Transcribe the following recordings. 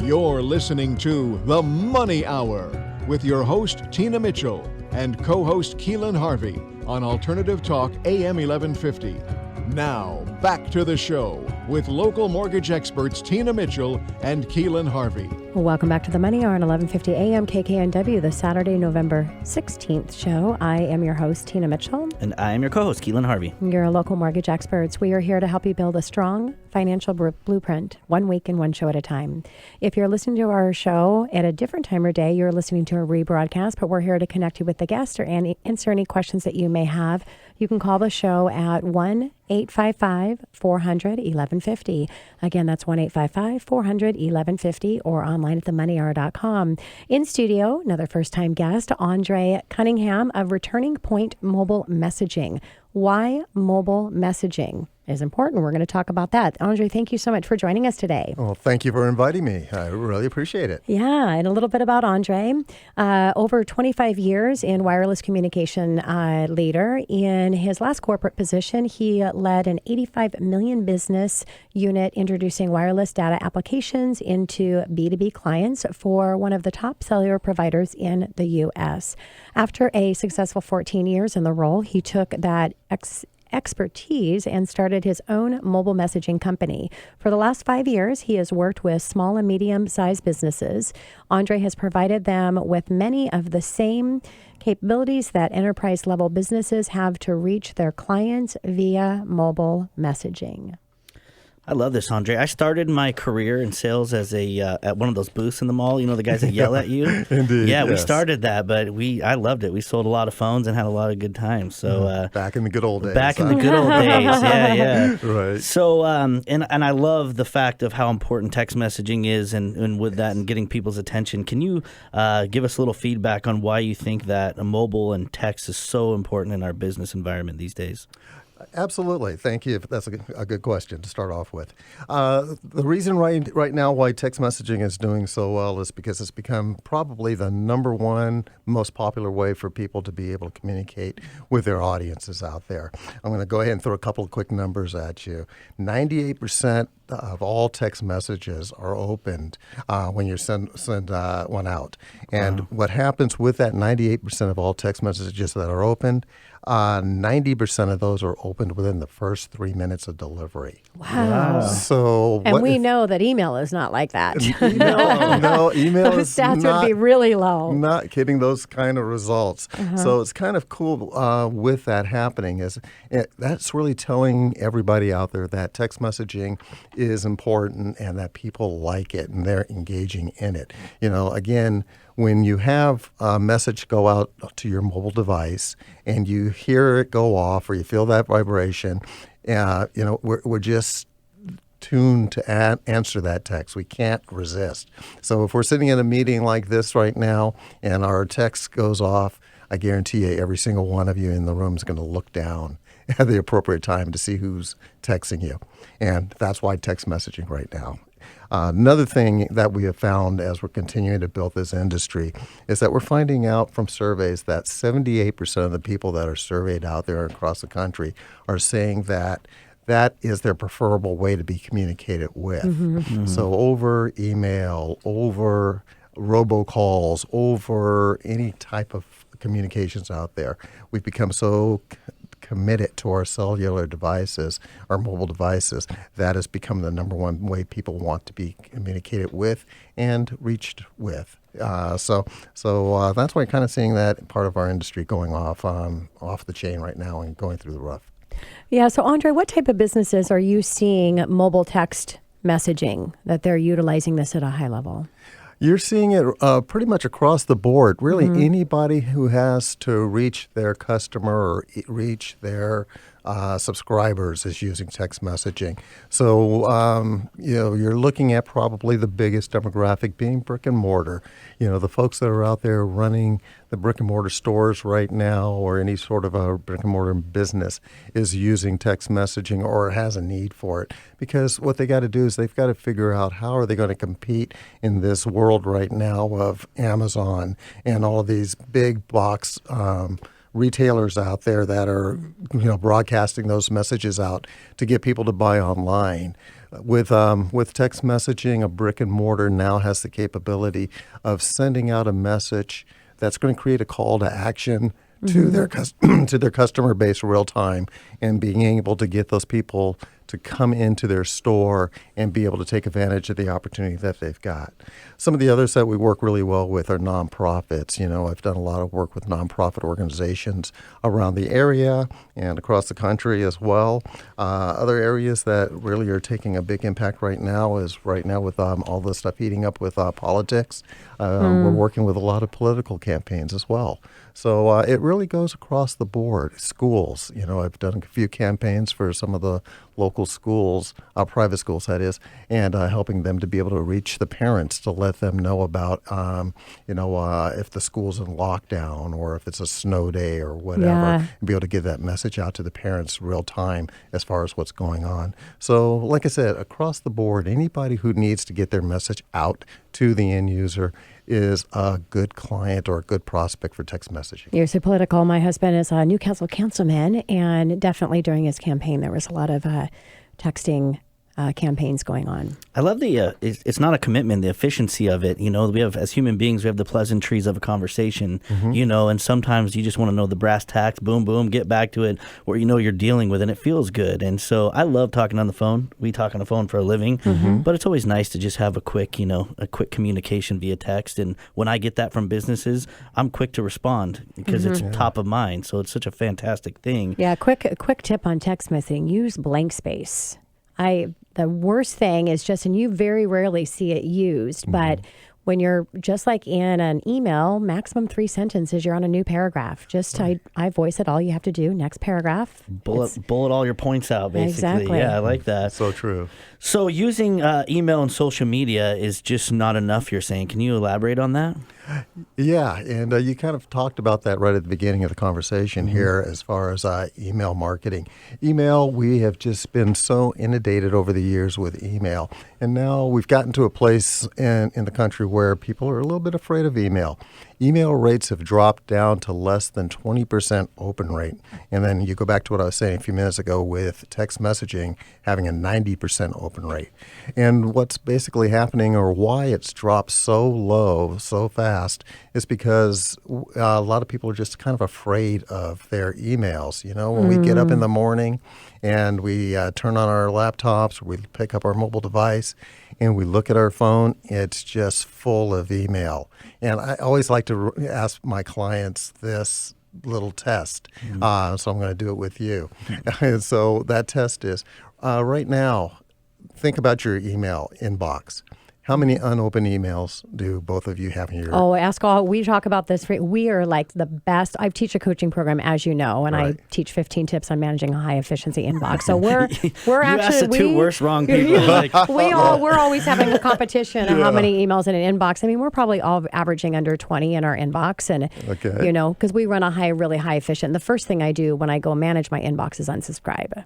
You're listening to The Money Hour with your host, Tina Mitchell, and co-host Keelan Harvey on Alternative Talk AM 1150. Now, back to the show with local mortgage experts Tina Mitchell and Keelan Harvey. Welcome back to the Money Hour on 1150 AM KKNW, the Saturday, November 16th show. I am your host, Tina Mitchell. And I am your co-host, Keelan Harvey. You're local mortgage experts. We are here to help you build a strong financial blueprint, 1 week and one show at a time. If you're listening to our show at a different time or day, you're listening to a rebroadcast, but we're here to connect you with the guest or answer any questions that you may have. You can call the show at 1-855-400-1150. Again, that's 1-855-400-1150 or online at themoneyhour.com. In studio, another first-time guest, Andre Cunningham of ReturningPoint Mobile Messaging. Why mobile messaging is important. We're going to talk about that. Andre, thank you so much for joining us today. Well, thank you for inviting me. I really appreciate it. Yeah, and a little bit about Andre. Over 25 years in wireless communication leader. In his last corporate position, he led an 85 million business unit introducing wireless data applications into B2B clients for one of the top cellular providers in the U.S. After a successful 14 years in the role, he took that expertise and started his own mobile messaging company. For the last 5 years, he has worked with small and medium-sized businesses. Andre has provided them with many of the same capabilities that enterprise-level businesses have to reach their clients via mobile messaging. I love this, Andre. I started my career in sales as at one of those booths in the mall. You know, the guys that yell at you? Indeed, Yeah, yes. we started that, but I loved it. We sold a lot of phones and had a lot of good times. So back in the good old days. Back in the good old days, yeah. Right. So, and I love the fact of how important text messaging is and with that and getting people's attention. Can you give us a little feedback on why you think that mobile and text is so important in our business environment these days? Absolutely. Thank you. That's a good question to start off with. The reason right now why text messaging is doing so well is because it's become probably the number one most popular way for people to be able to communicate with their audiences out there. I'm going to go ahead and throw a couple of quick numbers at you. 98% of all text messages are opened when you send one out. And what happens with that 98% of all text messages that are opened, 90% of those are opened within the first 3 minutes of delivery. Wow. So, And we know that email is not like that. No, email Those is stats not, would be really low. not getting those kind of results. So it's kind of cool with that happening. That's really telling everybody out there that text messaging is important and that people like it and they're engaging in it. You know, again, when you have a message go out to your mobile device and you hear it go off or you feel that vibration, we're just tuned to answer that text. We can't resist. So if we're sitting in a meeting like this right now and our text goes off, I guarantee you every single one of you in the room is going to look down at the appropriate time to see who's texting you. And that's why text messaging right now. Another thing that we have found as we're continuing to build this industry is that we're finding out from surveys that 78% of the people that are surveyed out there across the country are saying that that is their preferable way to be communicated with. Mm-hmm. So over email, over robocalls, over any type of communications out there, we've become so committed to our cellular devices, our mobile devices, that has become the number one way people want to be communicated with and reached with. So that's why I'm kind of seeing that part of our industry going off the chain right now and going through the rough. Yeah. So, Andre, what type of businesses are you seeing mobile text messaging that they're utilizing this at a high level? You're seeing it pretty much across the board. Really, anybody who has to reach their customer or reach their subscribers is using text messaging. So, you're looking at probably the biggest demographic being brick and mortar. You know, the folks that are out there running the brick and mortar stores right now or any sort of a brick and mortar business is using text messaging or has a need for it. Because what they got to do is they've got to figure out how are they going to compete in this world right now of Amazon and all of these big box retailers out there that are, broadcasting those messages out to get people to buy online. With text messaging, a brick and mortar now has the capability of sending out a message that's going to create a call to action to their to their customer base real time, and being able to get those people to come into their store and be able to take advantage of the opportunity that they've got. Some of the others that we work really well with are nonprofits. I've done a lot of work with nonprofit organizations around the area and across the country as well. Other areas that really are taking a big impact right now with all the stuff heating up with politics. We're working with a lot of political campaigns as well. So it really goes across the board. Schools, I've done a few campaigns for some of the local schools, private schools that is, and helping them to be able to reach the parents to let them know about, if the school's in lockdown or if it's a snow day or whatever, and be able to get that message out to the parents real time as far as what's going on. So like I said, across the board, anybody who needs to get their message out to the end user is a good client or a good prospect for text messaging. You're so political. My husband is a Newcastle councilman, and definitely during his campaign, there was a lot of texting campaigns going on. I love it's not a commitment, the efficiency of it. We have, as human beings, we have the pleasantries of a conversation, and sometimes you just want to know the brass tacks, boom, boom, get back to it, where you're dealing with it, and it feels good. And so I love talking on the phone. We talk on the phone for a living, but it's always nice to just have a quick communication via text. And when I get that from businesses, I'm quick to respond because it's top of mind. So it's such a fantastic thing. Yeah, quick tip on text messaging, use blank space. The worst thing is and you very rarely see it used, but when you're just like in an email, maximum 3 sentences, you're on a new paragraph. I voice it, all you have to do, next paragraph. Bullet all your points out, basically. Exactly. Yeah, I like that. So true. So using email and social media is just not enough, you're saying. Can you elaborate on that? Yeah, and you kind of talked about that right at the beginning of the conversation here as far as email marketing. Email, we have just been so inundated over the years with email, and now we've gotten to a place in the country where people are a little bit afraid of email. Email rates have dropped down to less than 20% open rate. And then you go back to what I was saying a few minutes ago with text messaging having a 90% open rate. And what's basically happening, or why it's dropped so low so fast, is because a lot of people are just kind of afraid of their emails. When we get up in the morning and we turn on our laptops, or we pick up our mobile device and we look at our phone, it's just full of email. And I always like to ask my clients this little test. So I'm going to do it with you. And so that test is, right now, think about your email inbox. How many unopened emails do both of you have in your? Oh, ask all. We talk about this. We are like the best. I teach a coaching program, as you know, and I teach 15 tips on managing a high efficiency inbox. So we're actually asked the two worst wrong people. We're always having a competition on how many emails in an inbox. I mean, we're probably all averaging under 20 in our inbox, and because we run a really high efficient. The first thing I do when I go manage my inbox is unsubscribe.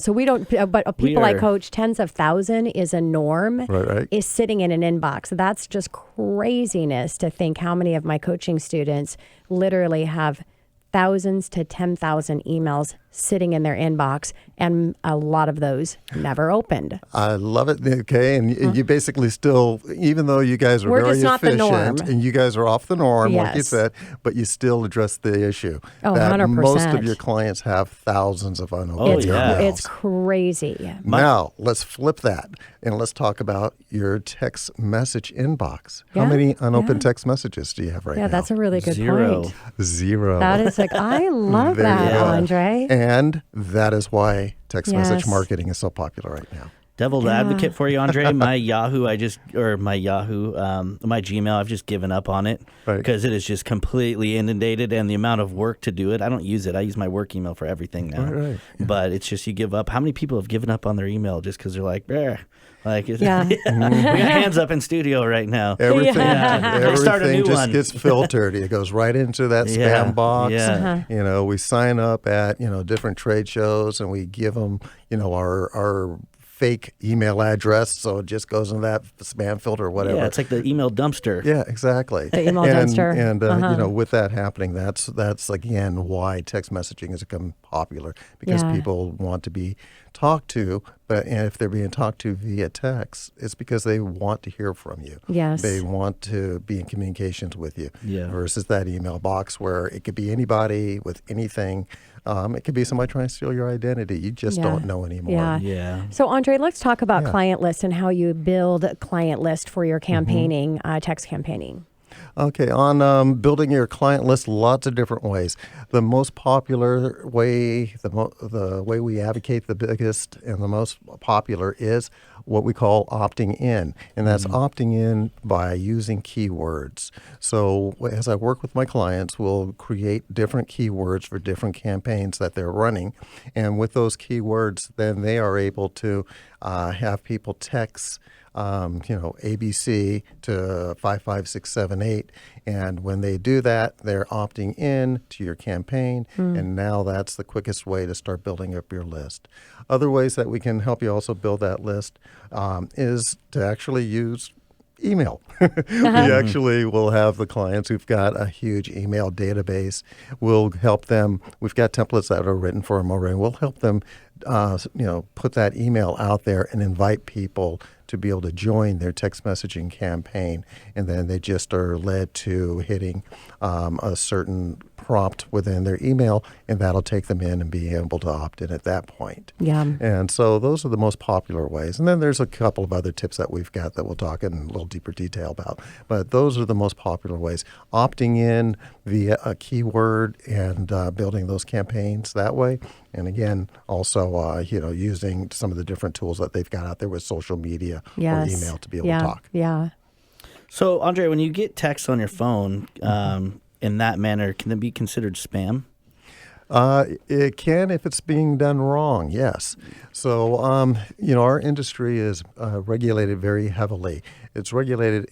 So we don't. But people I coach, tens of thousands is a norm. Right. Is sitting in an inbox. That's just craziness to think how many of my coaching students literally have thousands to 10,000 emails sitting in their inbox, and a lot of those never opened. I love it. Okay, and you basically still, even though you guys are We're very just not the norm. efficient and you guys are off the norm, like you Yes. said, but you still address the issue. Oh, that 100%. most of your clients have thousands of unopened emails. It's crazy. Now, let's flip that and let's talk about your text message inbox. How Yeah, many unopened text messages do you have right now? Yeah, that's a really good Zero. point. Zero. That is I love There you that, go. Andre. And that is why text message Yes. marketing is so popular right now. Devil's advocate for you, Andre. My Yahoo, my Gmail, I've just given up on it because it is just completely inundated, and the amount of work to do it. I don't use it. I use my work email for everything now. Right. Yeah. But it's just you give up. How many people have given up on their email just because they're like, "Bleh." We got hands up in studio right now. Everything, Start a new everything just one. gets filtered. It goes right into that spam box. Yeah. We sign up at different trade shows, and we give them our fake email address, so it just goes in that spam filter or whatever. Yeah, it's like the email dumpster. Yeah, exactly. The email dumpster. And with that happening, that's again why text messaging has become popular, because people want to be talked to, and if they're being talked to via text, it's because they want to hear from you. Yes. They want to be in communications with you. Yeah. Versus that email box where it could be anybody with anything. It could be somebody trying to steal your identity. You just don't know anymore. Yeah. Yeah. So, Andre, let's talk about client list and how you build a client list for your campaigning, text campaigning. Okay, on building your client list, lots of different ways. The most popular way, the way we advocate the biggest and the most popular is what we call opting in, and that's opting in by using keywords. So as I work with my clients, we'll create different keywords for different campaigns that they're running, and with those keywords, then they are able to have people text ABC to 55678, and when they do that, they're opting in to your campaign, and now that's the quickest way to start building up your list. Other ways that we can help you also build that list is to actually use email. We actually will have the clients who've got a huge email database. We'll help them. We've got templates that are written for them already. We'll help them, put that email out there and invite people to be able to join their text messaging campaign, and then they just are led to hitting a certain prompt within their email, and that'll take them in and be able to opt in at that point. Yeah. And so those are the most popular ways. And then there's a couple of other tips that we've got that we'll talk in a little deeper detail about. But those are the most popular ways. Opting in via a keyword and building those campaigns that way. And again, also, using some of the different tools that they've got out there with social media or email to be able to talk. Yeah. So, Andre, when you get text on your phone in that manner, can it be considered spam? It can if it's being done wrong, yes. So, our industry is regulated very heavily. It's regulated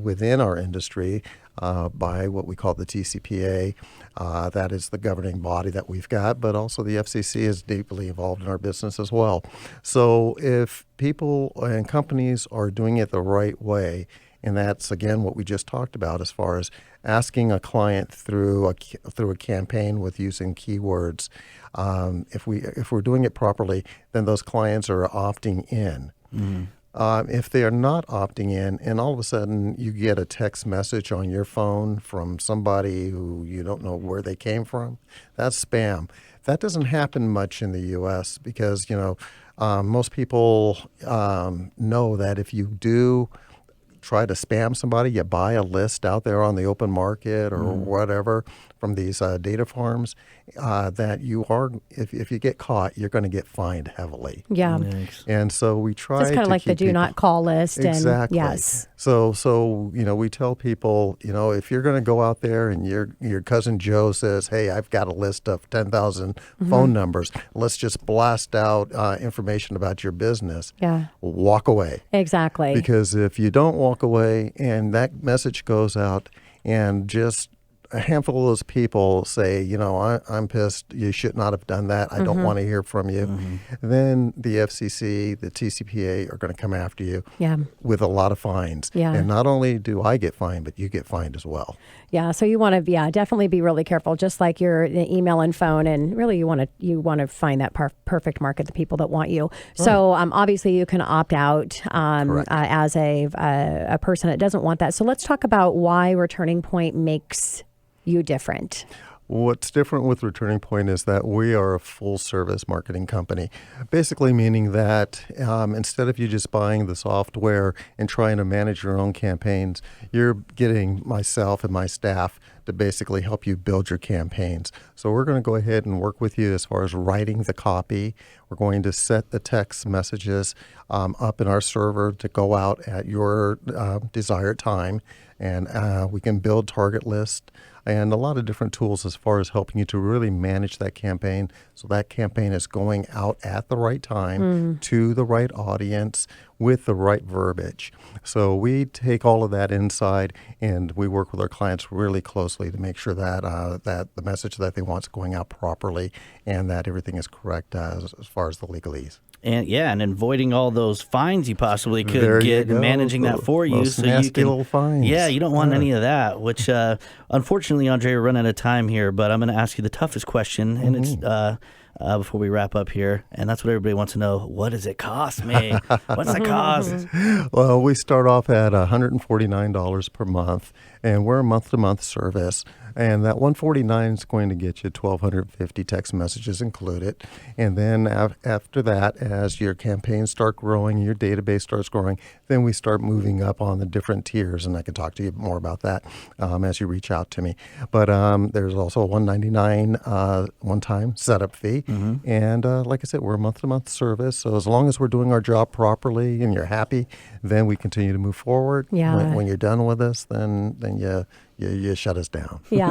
within our industry by what we call the TCPA. That is the governing body that we've got, but also the FCC is deeply involved in our business as well. So if people and companies are doing it the right way, and that's, again, what we just talked about as far as asking a client through a campaign with using keywords. If we're doing it properly, then those clients are opting in. If they are not opting in, and all of a sudden you get a text message on your phone from somebody who you don't know where they came from, that's spam. That doesn't happen much in the U.S. because, most people know that if you do try to spam somebody, you buy a list out there on the open market or whatever from these data farms, that you are, if you get caught, you're going to get fined heavily. Yeah. Nice. And so we try It's kind of like the do not call list. Exactly. And yes. So we tell people, if you're going to go out there and your cousin Joe says, hey, I've got a list of 10,000 phone numbers, let's just blast out information about your business. Yeah. Walk away. Exactly. Because if you don't walk away and that message goes out and just a handful of those people say, I'm pissed, you should not have done that, I don't want to hear from you, then the FCC, the TCPA are going to come after you with a lot of fines. Yeah. And not only do I get fined, but you get fined as well. Yeah, so you want to, definitely be really careful, just like your email and phone, and really you want to find that perfect market, the people that want you. Right. So obviously you can opt out as a person that doesn't want that. So let's talk about why Returning Point makes you different. What's different with Returning Point is that we are a full-service marketing company, basically meaning that instead of you just buying the software and trying to manage your own campaigns, you're getting myself and my staff to basically help you build your campaigns. So we're going to go ahead and work with you as far as writing the copy. We're going to set the text messages up in our server to go out at your desired time, and we can build target lists and a lot of different tools as far as helping you to really manage that campaign so that campaign is going out at the right time to the right audience with the right verbiage. So we take all of that inside and we work with our clients really closely to make sure that that the message that they want is going out properly and that everything is correct as far as the legalese. and avoiding all those fines you possibly could There you get, go. managing that for you, Those so you nasty can. little fines. Yeah, you don't want any of that. Which, unfortunately, Andre, we're running out of time here. But I'm going to ask you the toughest question, and it's before we wrap up here, and that's what everybody wants to know: what does it cost me? What's the cost? Well, we start off at $149 per month, and we're a month-to-month service. And that $149 is going to get you 1,250 text messages included. And then after that, as your campaigns start growing, your database starts growing, then we start moving up on the different tiers. And I can talk to you more about that as you reach out to me. But there's also a $199 one-time setup fee. And like I said, we're a month-to-month service. So as long as we're doing our job properly and you're happy, then we continue to move forward. Yeah. When you're done with us, then you shut us down. Yeah.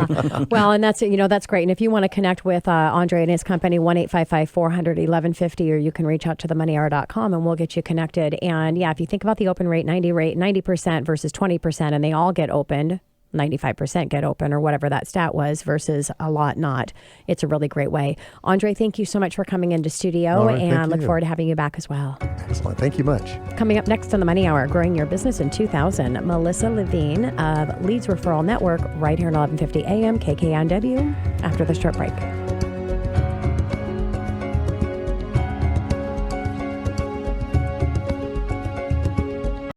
Well, and that's great. And if you want to connect with Andre and his company, 1-855-400-1150, or you can reach out to themoneyhour.com and we'll get you connected. And yeah, if you think about the open rate, 90% versus 20%, and they all get opened, 95% get open, or whatever that stat was, versus a lot not. It's a really great way. Andre, thank you so much for coming into studio, All right, and look you. forward to having you back as well. Excellent. Thank you much. Coming up next on the Money Hour, growing your business in 2000, Melissa Levine of Leads Referral Network, right here on 1150 AM KKNW, after the short break.